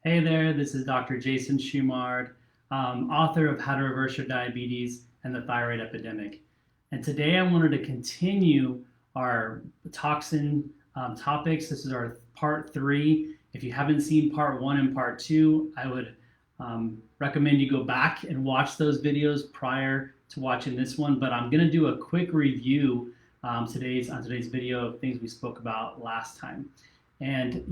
Hey there, this is Dr. Jason Schumard, author of How to Reverse Your Diabetes and the Thyroid Epidemic. And today I wanted to continue our toxin topics. This is our part 3. If you haven't seen part 1 and part 2, I would recommend you go back and watch those videos prior to watching this one. But I'm going to do a quick review on today's video of things we spoke about last time. And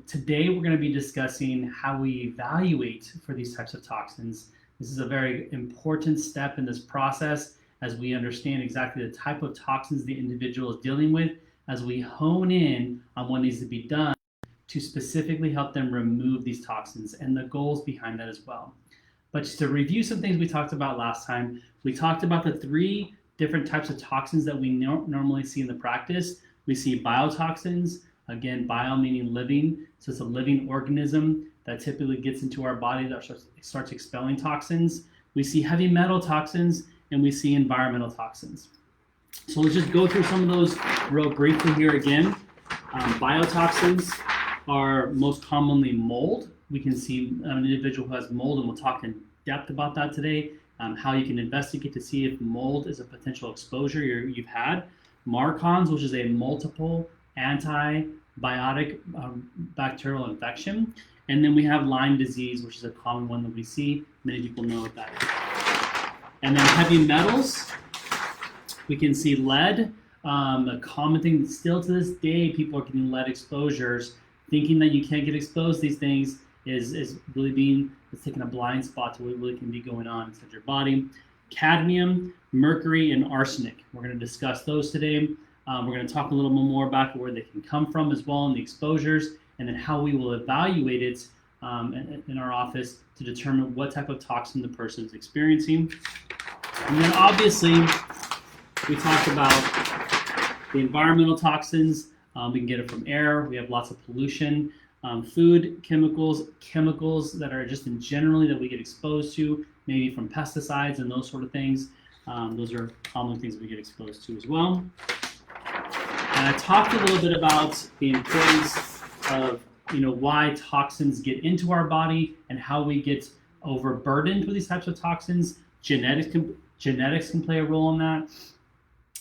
today we're going to be discussing how we evaluate for these types of toxins. This is a very important step in this process as we understand exactly the type of toxins the individual is dealing with, as we hone in on what needs to be done to specifically help them remove these toxins and the goals behind that as well. But just to review some things we talked about last time, we talked about the 3 different types of toxins that we normally see in the practice. We see biotoxins. Again, bio meaning living, so it's a living organism that typically gets into our body that starts expelling toxins. We see heavy metal toxins, and we see environmental toxins. So let's just go through some of those real briefly here again. Biotoxins are most commonly mold. We can see an individual who has mold, and we'll talk in depth about that today, how you can investigate to see if mold is a potential exposure you've had. MARCoNS, which is a multiple antibiotic bacterial infection. And then we have Lyme disease, which is a common one that we see. Many people know what that is. And then heavy metals, we can see lead. A common thing still to this day, people are getting lead exposures. Thinking that you can't get exposed to these things is really it's taking a blind spot to what really can be going on inside your body. Cadmium, mercury, and arsenic. We're going to discuss those today. We're going to talk a little bit more about where they can come from as well, and the exposures, and then how we will evaluate it in our office to determine what type of toxin the person is experiencing. And then obviously, we talked about the environmental toxins. We can get it from air. We have lots of pollution, food, chemicals that are just in generally that we get exposed to, maybe from pesticides and those sort of things. Those are common things we get exposed to as well. And I talked a little bit about the importance of why toxins get into our body and how we get overburdened with these types of toxins. Genetics can play a role in that.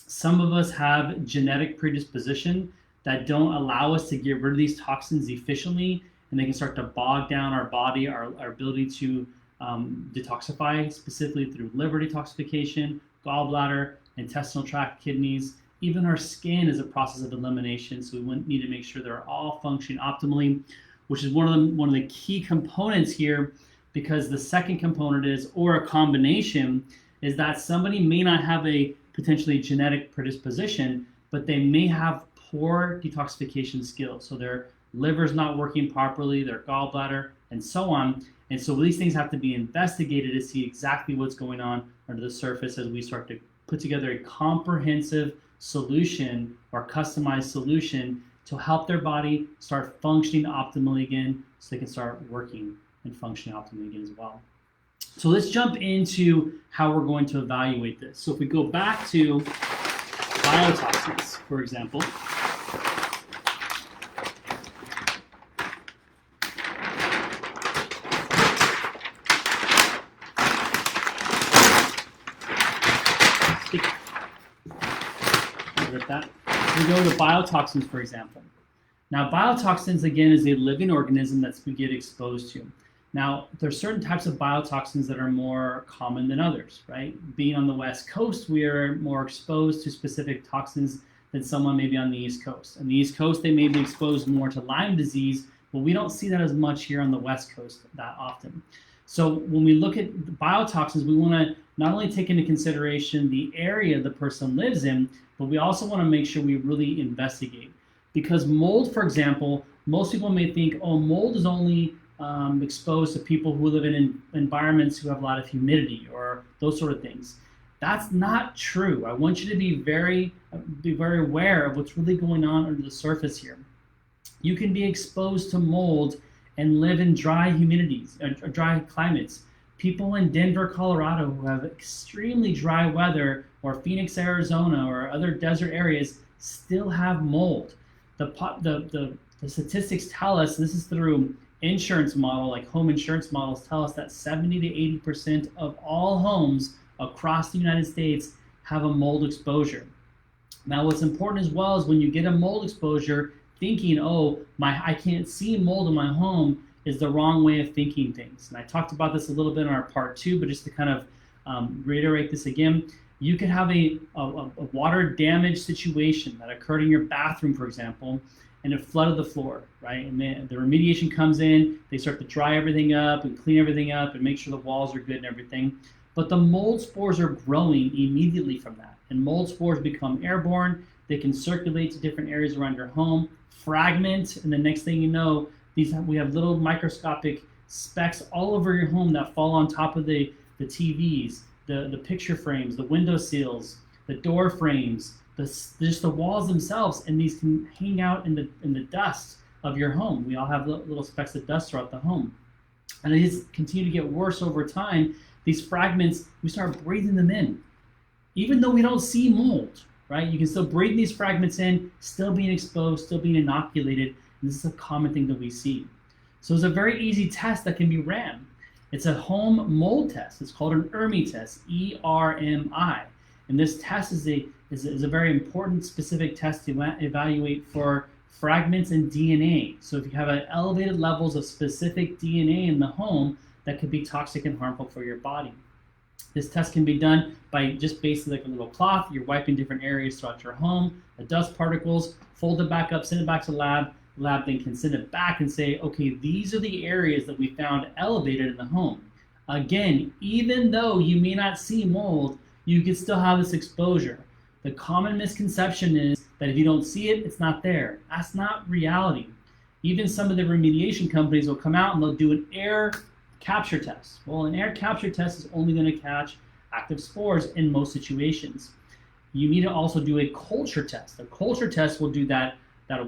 Some of us have genetic predisposition that don't allow us to get rid of these toxins efficiently, and they can start to bog down our body, our ability to detoxify, specifically through liver detoxification, gallbladder, intestinal tract, kidneys. Even our skin is a process of elimination, so we need to make sure they're all functioning optimally, which is one of the key components here, because the second component is, or a combination, is that somebody may not have a potentially genetic predisposition, but they may have poor detoxification skills. So their liver's not working properly, their gallbladder, and so on. And so these things have to be investigated to see exactly what's going on under the surface as we start to put together a comprehensive solution or customized solution to help their body start functioning optimally again, so they can start working and functioning optimally again as well. So let's jump into how we're going to evaluate this. So if we go back to biotoxins, for example, we go to biotoxins, for example. Now, biotoxins, again, is a living organism that we get exposed to. Now, there's certain types of biotoxins that are more common than others, right? Being on the West Coast, we are more exposed to specific toxins than someone maybe on the East Coast. On the East Coast, they may be exposed more to Lyme disease, but we don't see that as much here on the West Coast that often. So when we look at biotoxins, we want to not only take into consideration the area the person lives in, but we also want to make sure we really investigate. Because mold, for example, most people may think, oh, mold is only exposed to people who live in environments who have a lot of humidity or those sort of things. That's not true. I want you to be very aware of what's really going on under the surface here. You can be exposed to mold and live in dry humidities, or dry climates. People in Denver, Colorado, who have extremely dry weather, or Phoenix, Arizona, or other desert areas, still have mold. The the statistics tell us, this is through insurance model, like home insurance models tell us that 70 to 80% of all homes across the United States have a mold exposure. Now, what's important as well is when you get a mold exposure, thinking, oh, I can't see mold in my home, is the wrong way of thinking things. And I talked about this a little bit in our part 2, but just to kind of reiterate this again, you could have a water damage situation that occurred in your bathroom, for example, and it flooded the floor, right? And then the remediation comes in, they start to dry everything up and clean everything up and make sure the walls are good and everything. But the mold spores are growing immediately from that. And mold spores become airborne. They can circulate to different areas around your home, fragment, and the next thing you know, we have little microscopic specks all over your home that fall on top of the TVs, the picture frames, the window sills, the door frames, just the walls themselves, and these can hang out in the dust of your home. We all have little specks of dust throughout the home. And it just continue to get worse over time. These fragments, we start breathing them in. Even though we don't see mold, right? You can still breathe these fragments in, still being exposed, still being inoculated. And this is a common thing that we see. So it's a very easy test that can be ran. It's a home mold test. It's called an ERMI test, E-R-M-I. And this test is a very important specific test to evaluate for fragments and DNA. So if you have elevated levels of specific DNA in the home, that could be toxic and harmful for your body. This test can be done by just basically like a little cloth. You're wiping different areas throughout your home, the dust particles, fold it back up, send it back to the lab. Lab then can send it back and say, okay, these are the areas that we found elevated in the home. Again, even though you may not see mold, you can still have this exposure. The common misconception is that if you don't see it, it's not there. That's not reality. Even some of the remediation companies will come out and they'll do an air capture test. Well, an air capture test is only going to catch active spores in most situations. You need to also do a culture test. A culture test will do that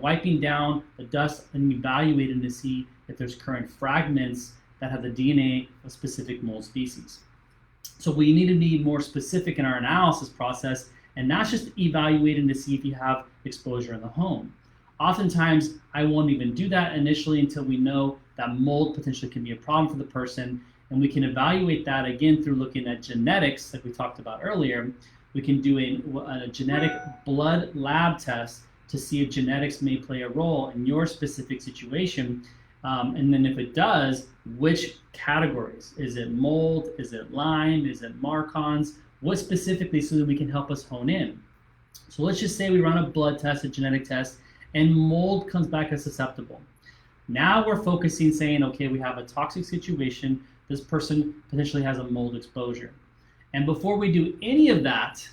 wiping down the dust and evaluating to see if there's current fragments that have the DNA of specific mold species. So we need to be more specific in our analysis process, and that's just evaluating to see if you have exposure in the home. Oftentimes, I won't even do that initially until we know that mold potentially can be a problem for the person, and we can evaluate that again through looking at genetics, like we talked about earlier. We can do a genetic blood lab test to see if genetics may play a role in your specific situation. And then if it does, which categories? Is it mold? Is it Lyme? Is it Marcons? What specifically, so that we can help us hone in. So let's just say we run a blood test, a genetic test, and mold comes back as susceptible. Now we're focusing, saying, okay, we have a toxic situation. This person potentially has a mold exposure. And before we do any of that,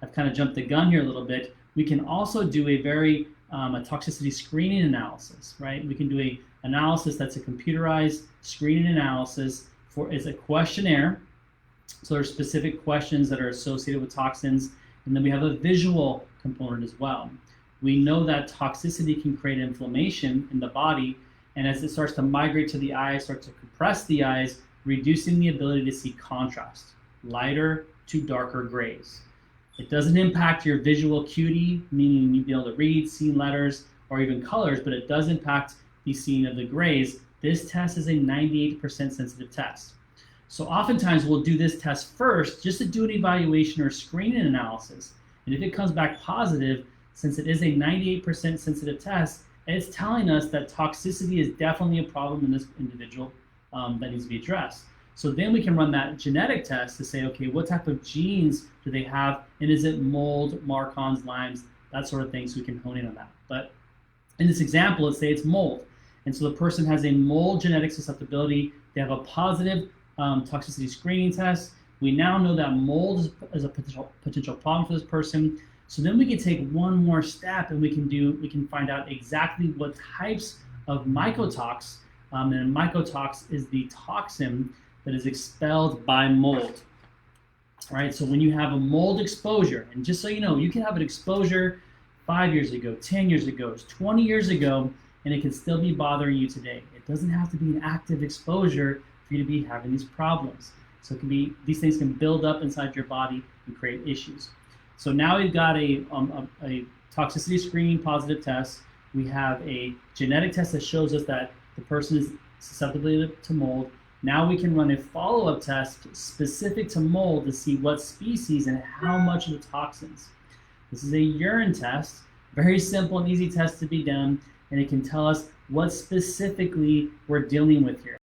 I've kind of jumped the gun here a little bit. We can also do a toxicity screening analysis, right? We can do a analysis that's a computerized screening analysis it's a questionnaire. So there are specific questions that are associated with toxins, and then we have a visual component as well. We know that toxicity can create inflammation in the body, and as it starts to migrate to the eyes, starts to compress the eyes, reducing the ability to see contrast, lighter to darker grays. It doesn't impact your visual acuity, meaning you'll be able to read, see letters, or even colors, but it does impact the seeing of the grays. This test is a 98% sensitive test. So oftentimes we'll do this test first just to do an evaluation or screening analysis. And if it comes back positive, since it is a 98% sensitive test, it's telling us that toxicity is definitely a problem in this individual that needs to be addressed. So then we can run that genetic test to say, okay, what type of genes do they have? And is it mold, Marcons, Lymes, that sort of thing, so we can hone in on that. But in this example, let's say it's mold. And so the person has a mold genetic susceptibility. They have a positive toxicity screening test. We now know that mold is a potential problem for this person. So then we can take one more step and we can find out exactly what types of mycotox, and mycotox is the toxin that is expelled by mold. All right, so when you have a mold exposure, and just so you know, you can have an exposure 5 years ago, 10 years ago, 20 years ago, and it can still be bothering you today. It doesn't have to be an active exposure for you to be having these problems. So it can be, these things can build up inside your body and create issues. So now we've got a toxicity screening positive test. We have a genetic test that shows us that the person is susceptible to mold. Now we can run a follow-up test specific to mold to see what species and how much of the toxins. This is a urine test, very simple and easy test to be done, and it can tell us what specifically we're dealing with here.